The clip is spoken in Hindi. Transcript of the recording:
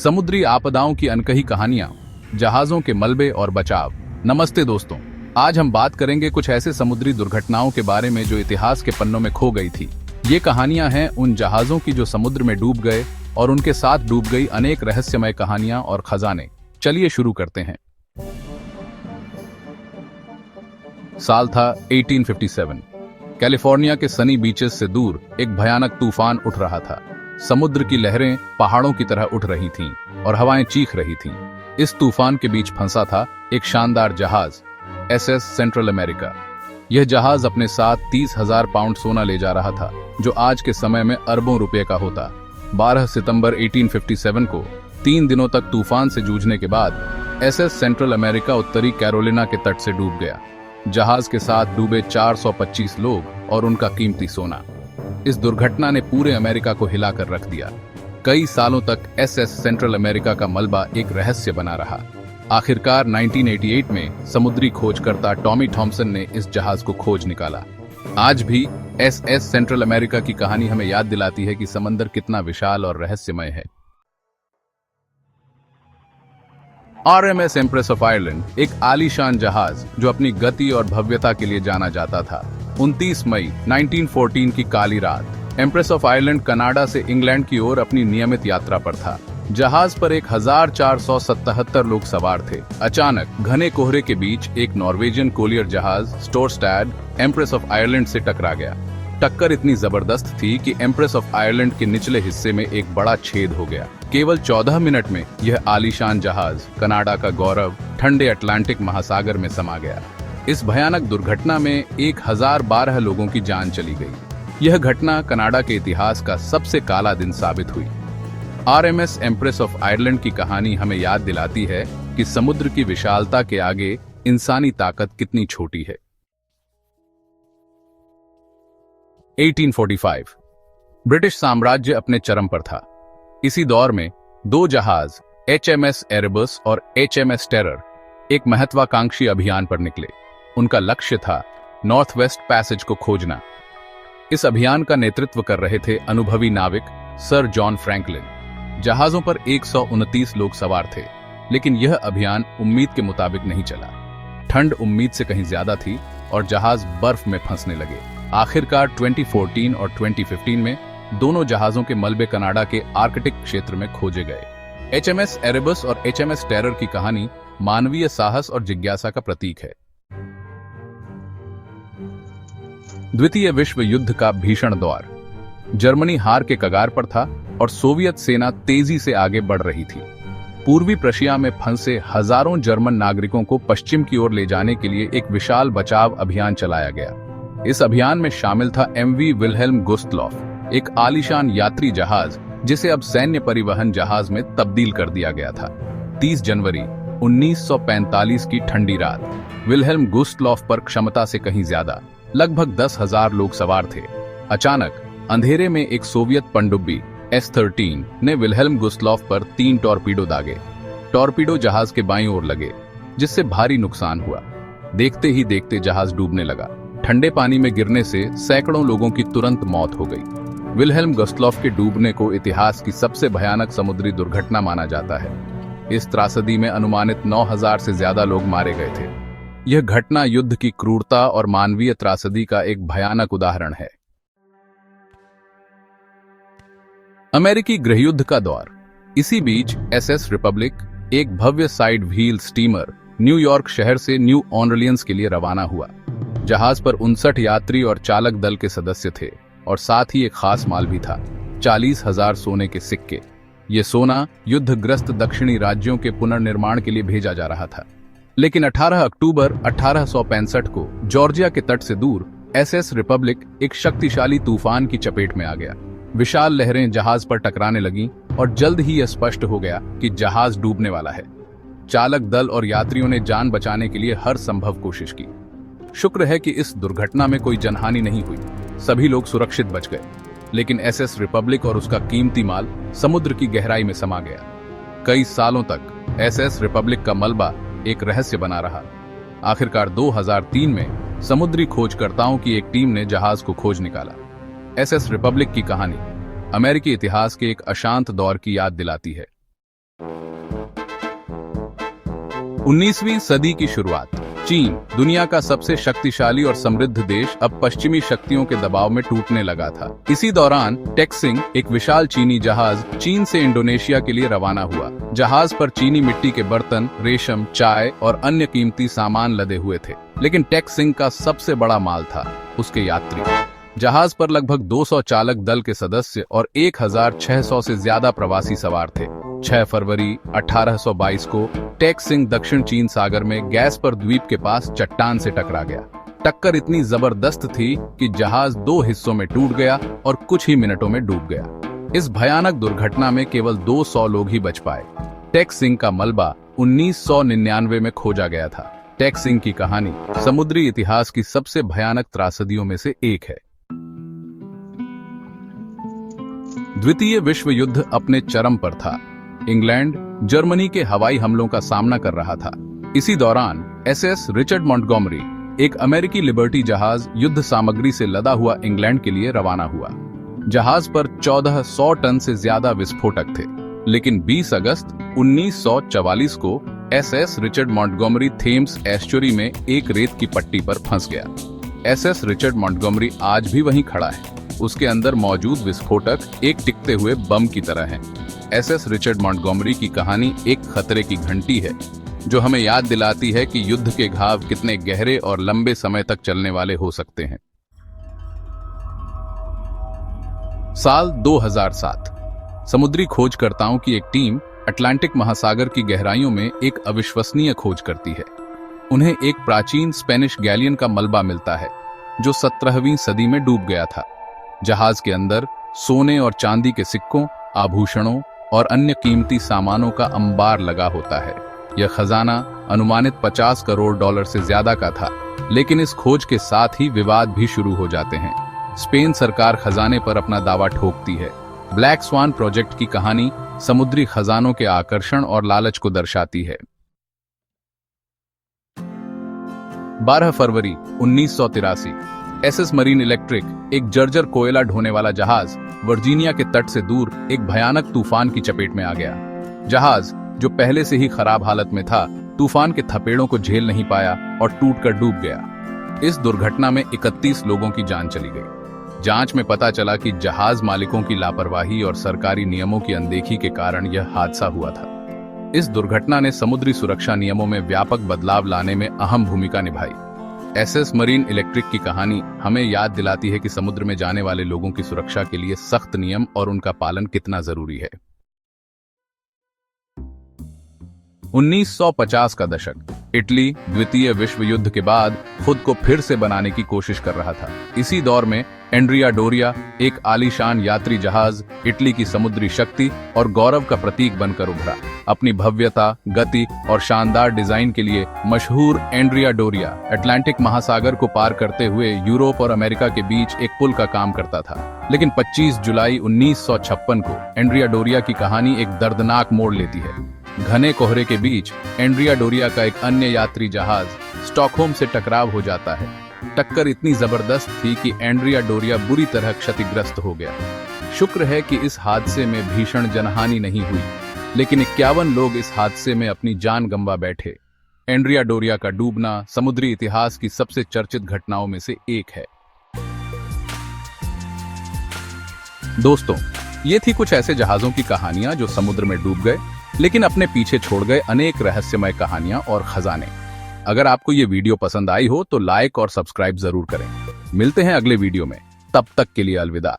समुद्री आपदाओं की अनकही कहानियां, जहाजों के मलबे और बचाव। नमस्ते दोस्तों, आज हम बात करेंगे कुछ ऐसे समुद्री दुर्घटनाओं के बारे में जो इतिहास के पन्नों में खो गई थी। ये कहानियां हैं उन जहाजों की जो समुद्र में डूब गए और उनके साथ डूब गई अनेक रहस्यमय कहानियां और खजाने। चलिए शुरू करते हैं। साल था 1857। कैलिफोर्निया के सनी बीचेस से दूर एक भयानक तूफान उठ रहा था। समुद्र की लहरें पहाड़ों की तरह उठ रही थीं और हवाएं चीख रही थीं। इस तूफान के बीच फंसा था एक शानदार जहाज, एसएस सेंट्रल अमेरिका। यह जहाज अपने साथ 30,000 पाउंड सोना ले जा रहा था, जो आज के समय में अरबों रुपए का होता। 12 सितंबर 1857 को 3 दिनों तक तूफान से जूझने के बाद एसएस सेंट्रल अमेरिका उत्तरी कैरोलिना के तट से डूब गया। जहाज के साथ डूबे 425 लोग और उनका कीमती सोना। इस दुर्घटना ने पूरे अमेरिका को हिलाकर रख दिया। कई सालों तक एसएस सेंट्रल अमेरिका का मलबा एक रहस्य बना रहा। आखिरकार 1988 में समुद्री खोजकर्ता टॉमी थॉमसन ने इस जहाज को खोज निकाला। आज भी एसएस सेंट्रल अमेरिका की कहानी हमें याद दिलाती है कि समंदर कितना विशाल और रहस्यमय है। आरएमएस एम्प्रेस ऑफ आयरलैंड एक आलीशान जहाज जो अपनी गति और भव्यता के लिए जाना जाता था। 29 मई 1914 की काली रात एम्प्रेस ऑफ आयरलैंड कनाडा से इंग्लैंड की ओर अपनी नियमित यात्रा पर था। जहाज पर 1477 लोग सवार थे। अचानक घने कोहरे के बीच एक नॉर्वेजियन कोलियर जहाज स्टोरस्टैड एम्प्रेस ऑफ आयरलैंड से टकरा गया। टक्कर इतनी जबरदस्त थी कि एम्प्रेस ऑफ आयरलैंड के निचले हिस्से में एक बड़ा छेद हो गया। केवल 14 मिनट में यह आलीशान जहाज, कनाडा का गौरव, ठंडे अटलांटिक महासागर में समा गया। इस भयानक दुर्घटना में 1012 लोगों की जान चली गई। यह घटना कनाडा के इतिहास का सबसे काला दिन साबित हुई। आरएमएस एम्प्रेस ऑफ आयरलैंड की कहानी हमें याद दिलाती है कि समुद्र की विशालता के आगे इंसानी ताकत कितनी छोटी है। 1845 ब्रिटिश साम्राज्य अपने चरम पर था। इसी दौर में 2 जहाज एचएमएस एरेबस और एचएमएस टेरर एक महत्वाकांक्षी अभियान पर निकले। उनका लक्ष्य था नॉर्थ वेस्ट पैसेज को खोजना। इस अभियान का नेतृत्व कर रहे थे अनुभवी नाविक सर जॉन फ्रैंकलिन। जहाजों पर 129 लोग सवार थे, लेकिन यह अभियान उम्मीद के मुताबिक नहीं चला। ठंड उम्मीद से कहीं ज्यादा थी और जहाज बर्फ में फंसने लगे। आखिरकार 2014 और 2015 में दोनों जहाजों के मलबे कनाडा के आर्कटिक क्षेत्र में खोजे गए। एचएमएस एरेबस और एचएमएस टेरर की कहानी मानवीय साहस और जिज्ञासा का प्रतीक है। द्वितीय विश्व युद्ध का भीषण दौर। जर्मनी हार के कगार पर था और सोवियत सेना तेजी से आगे बढ़ रही थी। पूर्वी प्रशिया में फंसे हजारों जर्मन नागरिकों को पश्चिम की ओर ले जाने के लिए एक विशाल बचाव अभियान चलाया गया। इस अभियान में शामिल था एमवी विल्हेल्म गुस्तलॉफ, एक आलीशान यात्री जहाज जिसे अब सैन्य परिवहन जहाज में तब्दील कर दिया गया था। 30 जनवरी 1945 की ठंडी रात विल्हेल्म गुस्तलॉफ पर क्षमता से कहीं ज्यादा लगभग 10,000 लोग सवार थे। अचानक अंधेरे में एक सोवियत पनडुब्बी S-13 ने विल्हेल्म गुस्तलॉफ पर 3 टॉर्पीडो दागे। टॉर्पीडो जहाज के बाईं ओर लगे, जिससे भारी नुकसान हुआ। देखते ही देखते जहाज डूबने लगा। ठंडे पानी में गिरने से सैकड़ों लोगों की तुरंत मौत हो गई। विल्हेल्म गुस्तलॉफ के डूबने को इतिहास की सबसे भयानक समुद्री दुर्घटना माना जाता है। इस त्रासदी में अनुमानित 9,000 से ज्यादा लोग मारे गए थे। यह घटना युद्ध की क्रूरता और मानवीय त्रासदी का एक भयानक उदाहरण है। अमेरिकी गृहयुद्ध का दौर। इसी बीच एसएस रिपब्लिक, एक भव्य साइड व्हील स्टीमर, न्यूयॉर्क शहर से न्यू ऑर्लियंस के लिए रवाना हुआ। जहाज पर 59 यात्री और चालक दल के सदस्य थे और साथ ही एक खास माल भी था, 40,000 सोने के सिक्के। ये सोना युद्धग्रस्त दक्षिणी राज्यों के पुनर्निर्माण के लिए भेजा जा रहा था। लेकिन 18 अक्टूबर 1865 को जॉर्जिया के तट से दूर एसएस रिपब्लिक एक शक्तिशाली तूफान की चपेट में आ गया। विशाल लहरें जहाज पर टकराने लगीं और जल्द ही यह स्पष्ट हो गया कि जहाज डूबने वाला है। चालक दल और यात्रियों ने जान बचाने के लिए हर संभव कोशिश की। शुक्र है कि इस दुर्घटना में कोई जनहानि नहीं हुई। सभी लोग सुरक्षित बच गए। लेकिन एसएस रिपब्लिक और उसका कीमती माल समुद्र की गहराई में समा गया। कई सालों तक एसएस रिपब्लिक का मलबा एक रहस्य बना रहा। आखिरकार 2003 में समुद्री खोजकर्ताओं की एक टीम ने जहाज को खोज निकाला। एसएस रिपब्लिक की कहानी अमेरिकी इतिहास के एक अशांत दौर की याद दिलाती है। 19वीं सदी की शुरुआत। चीन, दुनिया का सबसे शक्तिशाली और समृद्ध देश, अब पश्चिमी शक्तियों के दबाव में टूटने लगा था। इसी दौरान टेक्सिंग, एक विशाल चीनी जहाज, चीन से इंडोनेशिया के लिए रवाना हुआ। जहाज पर चीनी मिट्टी के बर्तन, रेशम, चाय और अन्य कीमती सामान लदे हुए थे। लेकिन टेक्सिंग का सबसे बड़ा माल था उसके यात्री। जहाज पर लगभग 200 चालक दल के सदस्य और 1600 से ज्यादा प्रवासी सवार थे। 6 फरवरी 1822 को टेक्सिंग दक्षिण चीन सागर में गैस्पर द्वीप के पास चट्टान से टकरा गया। टक्कर इतनी जबरदस्त थी कि जहाज 2 हिस्सों में टूट गया और कुछ ही मिनटों में डूब गया। इस भयानक दुर्घटना में केवल 200 लोग ही बच पाए। टेक्सिंग का मलबा 1999 में खोजा गया था। टेक्सिंग की कहानी समुद्री इतिहास की सबसे भयानक त्रासदियों में से एक है। द्वितीय विश्व युद्ध अपने चरम पर था। इंग्लैंड जर्मनी के हवाई हमलों का सामना कर रहा था। इसी दौरान एसएस रिचर्ड मॉन्टगोमरी, एक अमेरिकी लिबर्टी जहाज, युद्ध सामग्री से लदा हुआ इंग्लैंड के लिए रवाना हुआ। जहाज पर 1400 टन से ज्यादा विस्फोटक थे। लेकिन 20 अगस्त 1944 को SS Richard Montgomery Thames estuary में एक रेत की पट्टी पर फंस गया। एसएस रिचर्ड मॉन्टगोमरी आज भी वहीं खड़ा है। उसके अंदर मौजूद विस्फोटक एक टिकते हुए बम की तरह हैं। एसएस रिचर्ड मॉन्टगोमरी की कहानी एक खतरे की घंटी है, जो हमें याद दिलाती है कि युद्ध के घाव कितने गहरे और लंबे समय तक चलने वाले हो सकते हैं। साल 2007। समुद्री खोजकर्ताओं की एक टीम अटलांटिक महासागर की गहराइयों में एक अविश्वसनीय खोज करती है। उन्हें एक प्राचीन स्पेनिश गैलियन का मलबा मिलता है, जो 17वीं सदी में डूब गया था। जहाज के अंदर सोने और चांदी के सिक्कों, आभूषणों और अन्य कीमती सामानों का अंबार लगा होता है। यह खजाना अनुमानित 50 करोड़ डॉलर से ज्यादा का था। लेकिन इस खोज के साथ ही विवाद भी शुरू हो जाते हैं। स्पेन सरकार खजाने पर अपना दावा ठोकती है। ब्लैक स्वान प्रोजेक्ट की कहानी समुद्री खजानों के आकर्षण और लालच को दर्शाती है। 12 फरवरी 1983, एसएस मरीन इलेक्ट्रिक, एक जर्जर कोयला ढोने वाला जहाज, वर्जीनिया के तट से दूर एक भयानक तूफान की चपेट में आ गया। जहाज, जो पहले से ही खराब हालत में था, तूफान के थपेड़ों को झेल नहीं पाया और टूटकर डूब गया। इस दुर्घटना में 31 लोगों की जान चली गई। जांच में पता चला कि जहाज मालिकों की लापरवाही और सरकारी नियमों की अनदेखी के कारण यह हादसा हुआ था। इस दुर्घटना ने समुद्री सुरक्षा नियमों में व्यापक बदलाव लाने में अहम भूमिका निभाई। एसएस मरीन इलेक्ट्रिक की कहानी हमें याद दिलाती है कि समुद्र में जाने वाले लोगों की सुरक्षा के लिए सख्त नियम और उनका पालन कितना जरूरी है। 1950 का दशक। इटली द्वितीय विश्व युद्ध के बाद खुद को फिर से बनाने की कोशिश कर रहा था। इसी दौर में एंड्रिया डोरिया, एक आलीशान यात्री जहाज, इटली की समुद्री शक्ति और गौरव का प्रतीक बनकर उभरा। अपनी भव्यता, गति और शानदार डिजाइन के लिए मशहूर एंड्रिया डोरिया अटलांटिक महासागर को पार करते हुए यूरोप और अमेरिका के बीच एक पुल का काम करता था। लेकिन 25 जुलाई 1956 को एंड्रिया डोरिया की कहानी एक दर्दनाक मोड़ लेती है। घने कोहरे के बीच एंड्रिया डोरिया का एक अन्य यात्री जहाज स्टॉकहोम से टकराव हो जाता है। टक्कर इतनी जबरदस्त थी कि एंड्रिया डोरिया बुरी तरह क्षतिग्रस्त हो गया। शुक्र है कि इस हादसे में भीषण जनहानि नहीं हुई, लेकिन 51 लोग इस हादसे में अपनी जान गंवा बैठे। एंड्रिया डोरिया का डूबना समुद्री इतिहास की सबसे चर्चित घटनाओं में से एक है। दोस्तों, ये थी कुछ ऐसे जहाजों की कहानियां जो समुद्र में डूब गए, लेकिन अपने पीछे छोड़ गए अनेक रहस्यमय कहानियां और खजाने। अगर आपको ये वीडियो पसंद आई हो तो लाइक और सब्सक्राइब जरूर करें। मिलते हैं अगले वीडियो में, तब तक के लिए अलविदा।